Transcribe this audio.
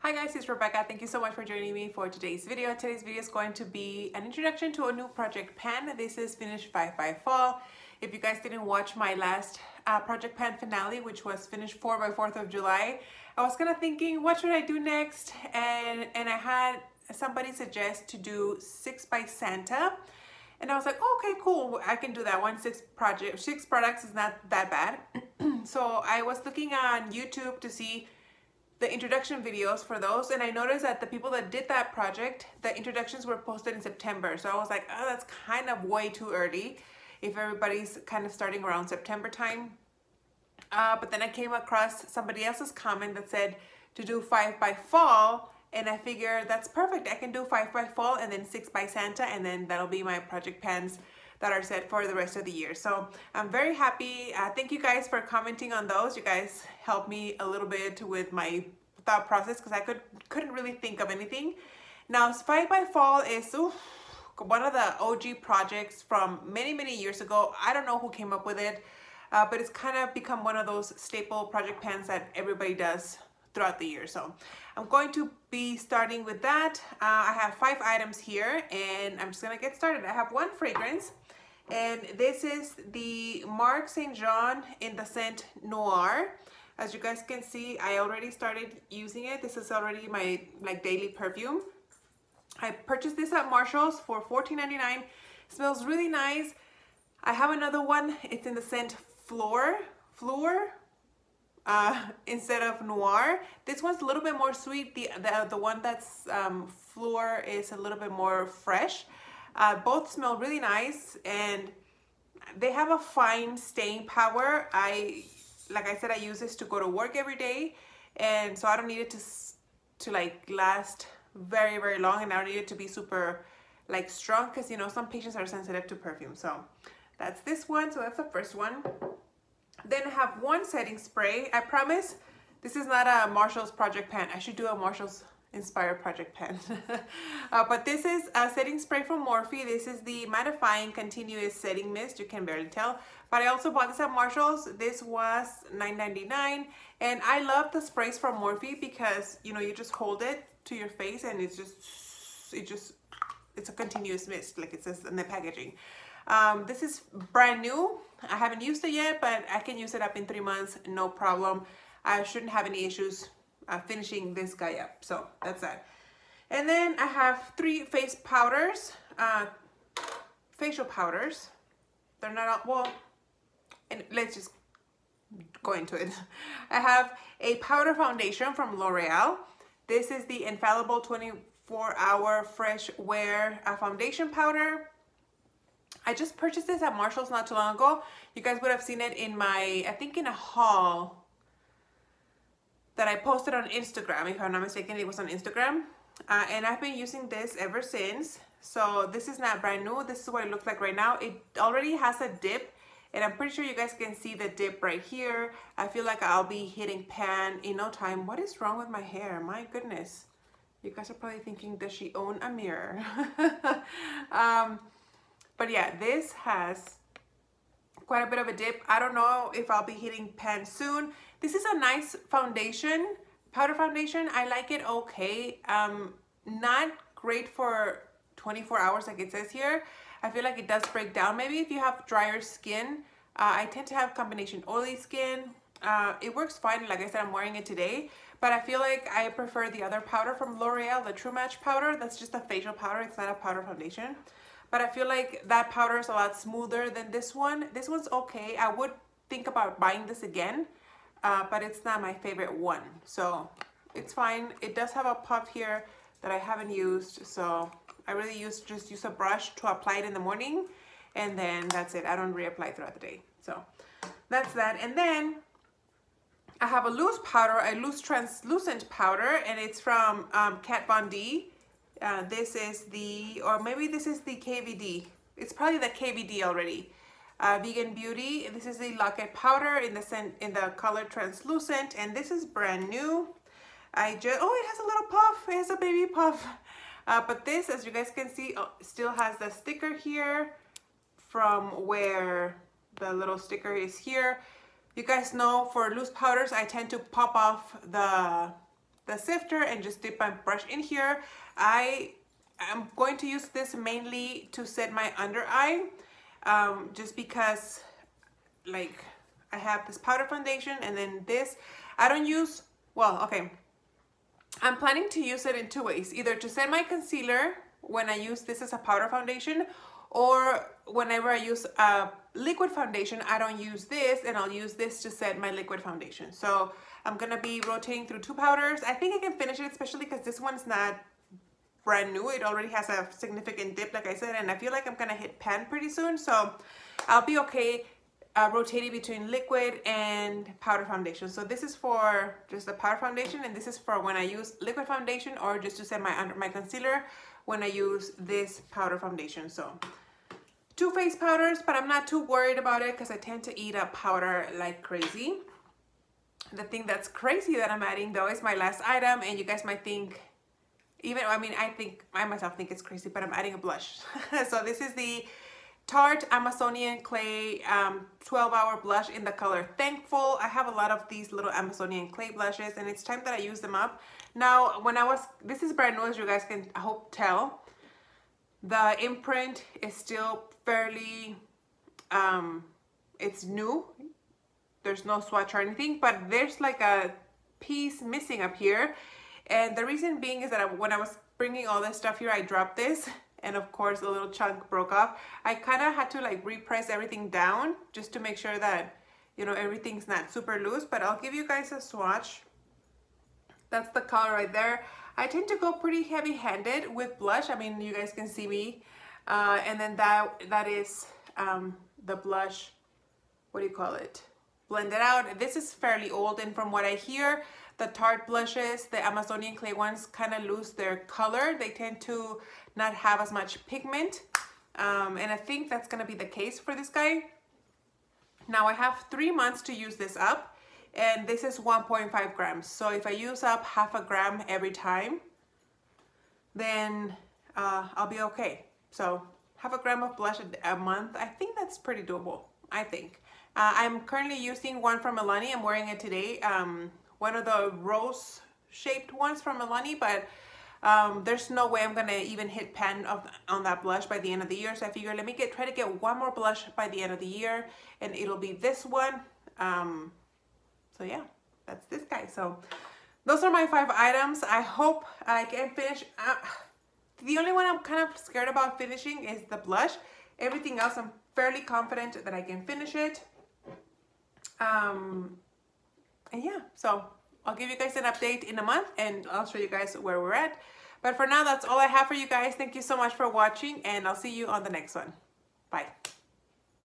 Hi guys, it's Rebecca. Thank you so much for joining me for today's video. Today's video is going to be an introduction to a new project pen. This is Finish 5 by Fall. If you guys didn't watch my last project pen finale, which was Finish 4 by 4th of July, I was kind of thinking, what should I do next? And I had somebody suggest to do 6 by Santa. And I was like, oh, okay, cool. I can do that one. Six products is not that bad. So I was looking on YouTube to see the introduction videos for those, and I noticed that the people that did that project, the introductions were posted in September. So I was like, oh, that's kind of way too early if everybody's kind of starting around September time. But then I came across somebody else's comment that said to do 5 by Fall, and I figured that's perfect. I can do 5 by Fall and then 6 by Santa, and then that'll be my project pens that are set for the rest of the year. So I'm very happy. Thank you guys for commenting on those. You guys helped me a little bit with my thought process because I couldn't really think of anything. Now 5 by Fall is one of the OG projects from many years ago. I don't know who came up with it, but it's kind of become one of those staple project pens that everybody does throughout the year. So I'm going to be starting with that. I have 5 items here and I'm just gonna get started. I have one fragrance, and this is the Marc St. John in the scent Noir. As you guys can see, I already started using it. This is already my daily perfume. I purchased this at Marshall's for $14.99. Smells really nice. I have another one. It's in the scent Floor instead of Noir. This one's a little bit more sweet. The one that's Floor is a little bit more fresh. Both smell really nice, and they have a fine staying power. Like I said, I use this to go to work every day, and so I don't need it to like last very long, and I don't need it to be super like strong because, you know, some patients are sensitive to perfume. So that's this one. So that's the first one. Then I have one setting spray. I promise this is not a Marshall's project pen. I should do a Marshall's inspired project pen. But this is a setting spray from Morphe. This is the mattifying continuous setting mist. You can barely tell, but I also bought this at Marshall's. This was $9.99, and I love the sprays from Morphe because, you know, you just hold it to your face and it's a continuous mist, like it says in the packaging. This is brand new. I haven't used it yet, but I can use it up in 3 months, no problem. I shouldn't have any issues finishing this guy up. So that's that. And then I have 3 face powders, facial powders. They're not all, well, and let's just go into it. I have a powder foundation from L'Oreal. This is the Infallible 24-Hour Fresh Wear foundation powder. I just purchased this at Marshall's not too long ago. You guys would have seen it in my, I think in a haul that I posted on Instagram. If I'm not mistaken, it was on Instagram. And I've been using this ever since. So this is not brand new. This is what it looks like right now. It already has a dip, and I'm pretty sure you guys can see the dip right here. I feel like I'll be hitting pan in no time. What is wrong with my hair? My goodness. You guys are probably thinking, does she own a mirror? But yeah, this has quite a bit of a dip. I don't know if I'll be hitting pan soon. This is a nice foundation, powder foundation. I like it okay. Not great for 24 hours like it says here. I feel like it does break down. Maybe if you have drier skin. I tend to have combination oily skin. It works fine. Like I said, I'm wearing it today. But I feel like I prefer the other powder from L'Oreal, the True Match powder. That's just a facial powder. It's not a powder foundation. But I feel like that powder is a lot smoother than this one. This one's okay. I would think about buying this again, but it's not my favorite one. So it's fine. It does have a puff here that I haven't used. So I really just use a brush to apply it in the morning, and then that's it. I don't reapply throughout the day. So that's that. And then I have a loose powder, a loose translucent powder, and it's from Kat Von D. This is the, or maybe this is the KVD. It's probably the KVD already. Vegan Beauty. This is the Locket powder in the color translucent, and this is brand new. Oh, it has a little puff. It has a baby puff. But this, as you guys can see, still has the sticker here from where the little sticker is here. You guys know for loose powders, I tend to pop off the the sifter and just dip my brush in here. I am going to use this mainly to set my under eye, just because like I have this powder foundation and then this. I don't use, well, okay, I'm planning to use it in two ways, either to set my concealer when I use this as a powder foundation, or whenever I use a liquid foundation, I don't use this and I'll use this to set my liquid foundation. So I'm gonna be rotating through two powders. I think I can finish it, especially because this one's not brand new. It already has a significant dip, like I said, and I feel like I'm gonna hit pan pretty soon, so I'll be okay rotating between liquid and powder foundation. So this is for just the powder foundation, and this is for when I use liquid foundation, or just to set my concealer when I use this powder foundation. So two face powders, but I'm not too worried about it because I tend to eat up powder like crazy. The thing that's crazy that I'm adding though is my last item, and you guys might think, I myself think it's crazy, but I'm adding a blush. So this is the Tarte Amazonian Clay 12-hour blush in the color Thankful. I have a lot of these little Amazonian clay blushes, and it's time that I use them up. Now, this is brand new, as you guys can, I hope, tell. The imprint is still fairly, it's new. There's no swatch or anything, but there's like a piece missing up here. And the reason being is that when I was bringing all this stuff here, I dropped this. And of course, a little chunk broke off. I kind of had to like repress everything down just to make sure that, you know, everything's not super loose. But I'll give you guys a swatch. That's the color right there. I tend to go pretty heavy-handed with blush. I mean, you guys can see me. And then that is the blush, what do you call it? Blended out. This is fairly old, and from what I hear, the Tarte blushes, the Amazonian clay ones, kind of lose their color. They tend to not have as much pigment. And I think that's gonna be the case for this guy. Now I have 3 months to use this up, and this is 1.5 grams. So if I use up half a gram every time, then I'll be okay. So half a gram of blush a month, I think that's pretty doable, I think. I'm currently using one from Milani. I'm wearing it today. One of the rose shaped ones from Milani, but there's no way I'm gonna even hit pan on that blush by the end of the year. So I figure let me try to get one more blush by the end of the year, and it'll be this one. So yeah, that's this guy. So those are my 5 items. I hope I can finish. The only one I'm kind of scared about finishing is the blush. Everything else I'm fairly confident that I can finish it. And yeah, so I'll give you guys an update in a month, and I'll show you guys where we're at. But for now, that's all I have for you guys. Thank you so much for watching, and I'll see you on the next one. Bye.